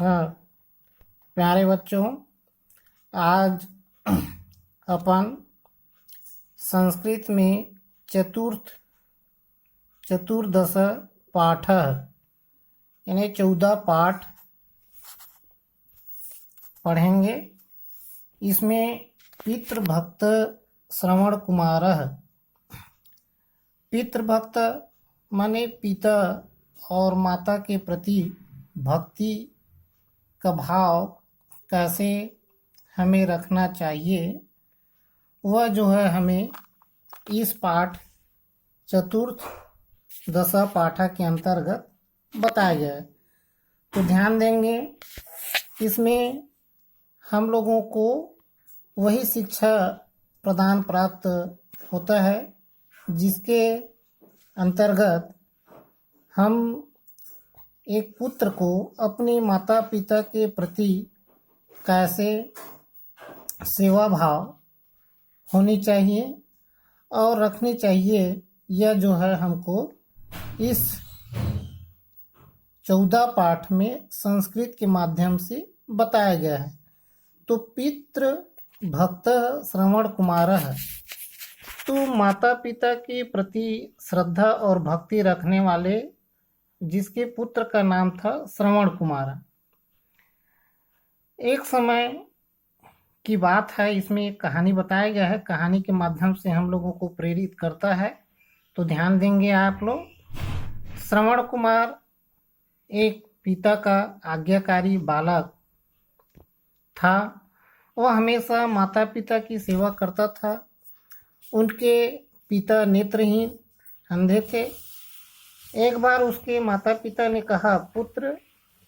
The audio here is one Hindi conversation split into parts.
हाँ, प्यारे बच्चों, आज अपन संस्कृत में चतुर्दश पाठ यानी 14 पाठ पढ़ेंगे। इसमें पितृभक्त श्रवण कुमार। पितृभक्त माने पिता और माता के प्रति भक्ति का भाव कैसे हमें रखना चाहिए, वह जो है हमें इस पाठ चतुर्थ दशा पाठा के अंतर्गत बताया गया है। तो ध्यान देंगे, इसमें हम लोगों को वही शिक्षा प्रदान प्राप्त होता है जिसके अंतर्गत हम एक पुत्र को अपने माता पिता के प्रति कैसे सेवा भाव होनी चाहिए और रखनी चाहिए, यह जो है हमको इस 14 पाठ में संस्कृत के माध्यम से बताया गया है। तो पितृ भक्त श्रवण कुमार है, तो माता पिता के प्रति श्रद्धा और भक्ति रखने वाले जिसके पुत्र का नाम था श्रवण कुमार। एक समय की बात है, इसमें एक कहानी बताया गया है। कहानी के माध्यम से हम लोगों को प्रेरित करता है, तो ध्यान देंगे आप लोग। श्रवण कुमार एक पिता का आज्ञाकारी बालक था। वह हमेशा माता पिता की सेवा करता था। उनके पिता नेत्रहीन अंधे थे। एक बार उसके माता पिता ने कहा, पुत्र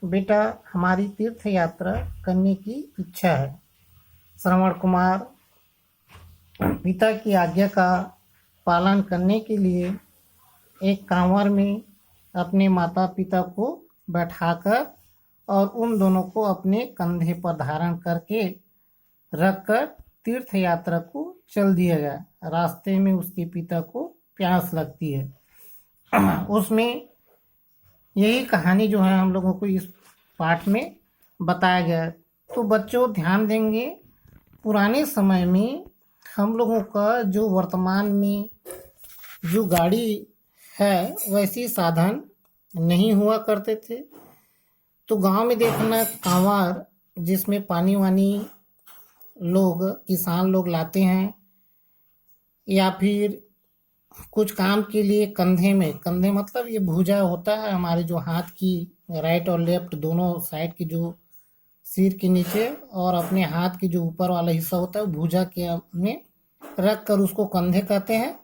बेटा, हमारी तीर्थ यात्रा करने की इच्छा है। श्रवण कुमार पिता की आज्ञा का पालन करने के लिए एक कांवर में अपने माता पिता को बैठाकर और उन दोनों को अपने कंधे पर धारण करके रखकर तीर्थ यात्रा को चल दिया गया। रास्ते में उसके पिता को प्यास लगती है। उसमें यही कहानी जो है हम लोगों को इस पाठ में बताया गया। तो बच्चों ध्यान देंगे, पुराने समय में हम लोगों का जो वर्तमान में जो गाड़ी है वैसी साधन नहीं हुआ करते थे। तो गांव में देखना कांवार जिसमें पानी वानी लोग किसान लोग लाते हैं, या फिर कुछ काम के लिए कंधे मतलब ये भुजा होता है हमारे जो हाथ की राइट और लेफ्ट दोनों साइड की, जो सिर के नीचे और अपने हाथ की जो ऊपर वाला हिस्सा होता है भुजा के में रख कर उसको कंधे कहते हैं।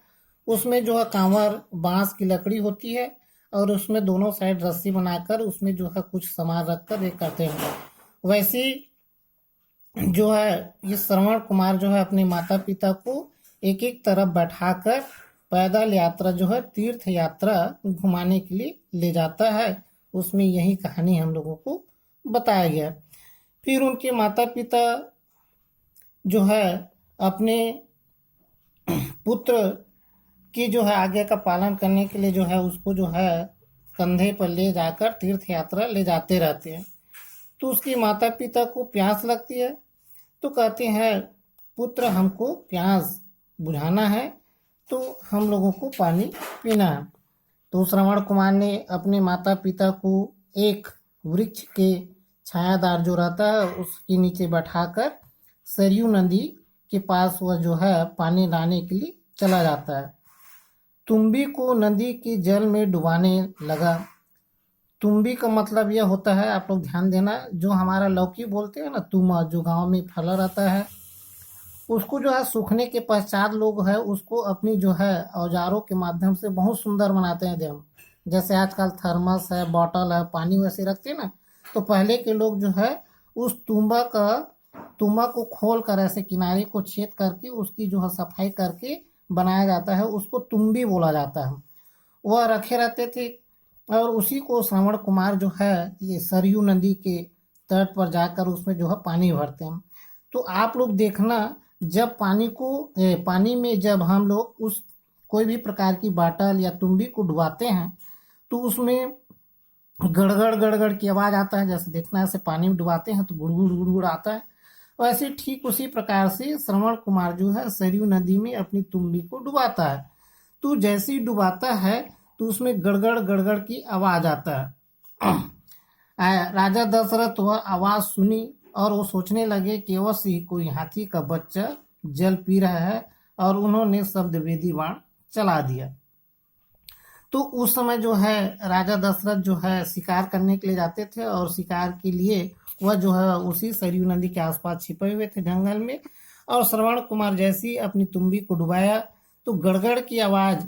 उसमें जो है कांवर बांस की लकड़ी होती है और उसमें दोनों साइड रस्सी बनाकर उसमें जो है कुछ सामान रख कर ये करते हैं। वैसे जो है ये श्रवण कुमार जो है अपने माता पिता को एक एक तरफ बैठाकर पैदल यात्रा जो है तीर्थ यात्रा घुमाने के लिए ले जाता है। उसमें यही कहानी हम लोगों को बताया गया। फिर उनके माता पिता जो है अपने पुत्र की जो है आज्ञा का पालन करने के लिए जो है उसको जो है कंधे पर ले जाकर तीर्थ यात्रा ले जाते रहते हैं। तो उसकी माता पिता को प्यास लगती है, तो कहते हैं, पुत्र हमको प्यास बुझाना है, तो हम लोगों को पानी पीना है। तो श्रवण कुमार ने अपने माता पिता को एक वृक्ष के छायादार जो रहता है उसके नीचे बैठाकर सरयू नदी के पास वह जो है पानी लाने के लिए चला जाता है। तुम्बी को नदी के जल में डुबाने लगा। तुम्बी का मतलब यह होता है, आप लोग ध्यान देना, जो हमारा लौकी बोलते हैं ना, तुमा जो गांव में फला रहता है, उसको जो है सूखने के पश्चात लोग है उसको अपनी जो है औजारों के माध्यम से बहुत सुंदर बनाते हैं। देव जैसे आजकल थर्मस है, बॉटल है, पानी वैसे रखते हैं ना, तो पहले के लोग जो है उस तुम्बा को खोल कर ऐसे किनारे को छेद करके उसकी जो है सफाई करके बनाया जाता है, उसको तुम्बी बोला जाता है। वह रखे रहते थे और उसी को श्रवण कुमार जो है ये सरयू नदी के तट पर जाकर उसमें जो है पानी भरते हैं। तो आप लोग देखना, जब पानी में जब हम लोग उस कोई भी प्रकार की बाटल या तुम्बी को डुबाते हैं तो उसमें गड़गड़ गड़गड़ की आवाज आता है, जैसे देखना ऐसे पानी में डुबाते हैं तो गुड़गुड़ गुड़गुड़ आता है। वैसे ठीक उसी प्रकार से श्रवण कुमार जो है सरयू नदी में अपनी तुम्बी को डुबाता है। तो जैसे ही डुबाता है तो उसमें गड़गड़ गड़गड़ की आवाज आता है। राजा दशरथ वह आवाज सुनी और वो सोचने लगे कि अवश्य ही कोई हाथी का बच्चा जल पी रहा है, और उन्होंने शब्द वेदी बाण चला दिया। तो उस समय जो है राजा दशरथ जो है शिकार करने के लिए जाते थे, और शिकार के लिए वह जो है उसी सरयू नदी के आसपास छिपे हुए थे जंगल में। और श्रवण कुमार जैसी अपनी तुम्बी को डुबाया तो गड़गड़ की आवाज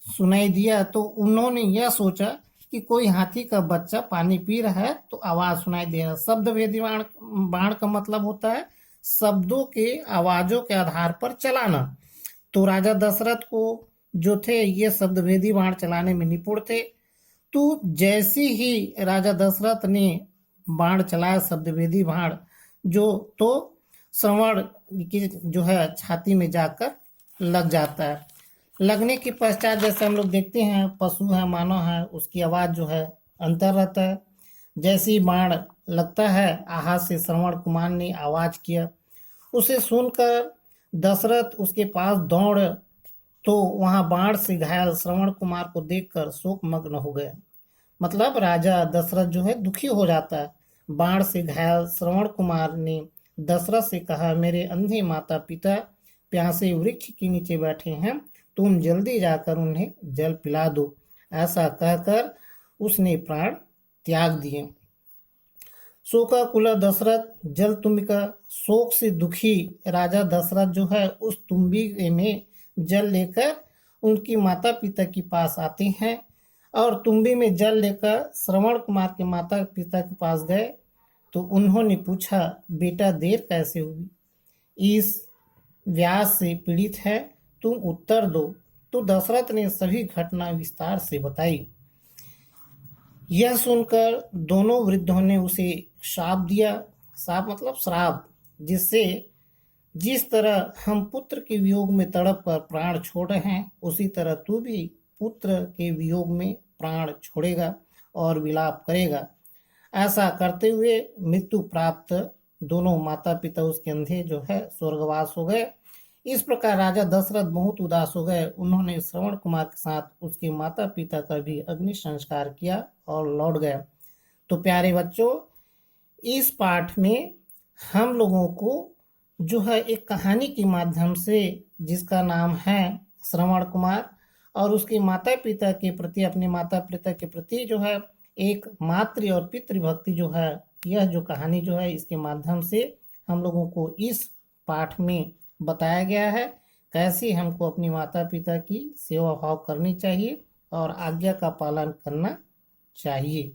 सुनाई दिया। तो उन्होंने यह सोचा कि कोई हाथी का बच्चा पानी पी रहा है, तो आवाज सुनाई दे रहा। शब्द वेदी बाण बाण का मतलब होता है शब्दों के आवाजों के आधार पर चलाना। तो राजा दशरथ को जो थे ये शब्द वेदी बाण चलाने में निपुण थे। तो जैसे ही राजा दशरथ ने बाण चलाया शब्द वेदी बाण, जो तो श्रवण की जो है छाती में जाकर लग जाता है। लगने के पश्चात जैसे हम लोग देखते हैं पशु है मानव है, उसकी आवाज जो है अंतर रहता है। जैसे ही बाण लगता है आहाज से श्रवण कुमार ने आवाज किया, उसे सुनकर दशरथ उसके पास दौड़, तो वहां बाण से घायल श्रवण कुमार को देखकर शोक मग्न हो गया। मतलब राजा दशरथ जो है दुखी हो जाता है। बाण से घायल श्रवण कुमार ने दशरथ से कहा, मेरे अंधे माता पिता प्यासे वृक्ष के नीचे बैठे हैं, तुम जल्दी जाकर उन्हें जल पिला दो। ऐसा कहकर उसने प्राण त्याग दिए। शोकाकुल दशरथ जल तुम्बिका, शोक से दुखी राजा दशरथ जो है उस तुम्बी में जल लेकर उनकी माता पिता के पास आते हैं, और तुम्बी में जल लेकर श्रवण कुमार के माता पिता के पास गए। तो उन्होंने पूछा, बेटा देर कैसे हुई, इस व्यास से पीड़ित है, तुम उत्तर दो। तो दशरथ ने सभी घटना विस्तार से बताई। यह सुनकर दोनों वृद्धों ने उसे शाप दिया। शाप मतलब श्राप, जिससे जिस तरह हम पुत्र के वियोग में तड़प कर प्राण छोड़ रहे हैं, उसी तरह तू भी पुत्र के वियोग में प्राण छोड़ेगा और विलाप करेगा। ऐसा करते हुए मृत्यु प्राप्त दोनों माता पिता उसके अंधे जो है स्वर्गवास हो गए। इस प्रकार राजा दशरथ बहुत उदास हो गए। उन्होंने श्रवण कुमार के साथ उसके माता पिता का भी अग्नि संस्कार किया और लौट गए। तो प्यारे बच्चों, इस पाठ में हम लोगों को जो है एक कहानी के माध्यम से, जिसका नाम है श्रवण कुमार, और उसके माता पिता के प्रति, अपने माता पिता के प्रति जो है एक मातृ और पितृभक्ति जो है, यह जो कहानी जो है इसके माध्यम से हम लोगों को इस पाठ में बताया गया है कैसे हमको अपनी माता पिता की सेवा भाव करनी चाहिए और आज्ञा का पालन करना चाहिए।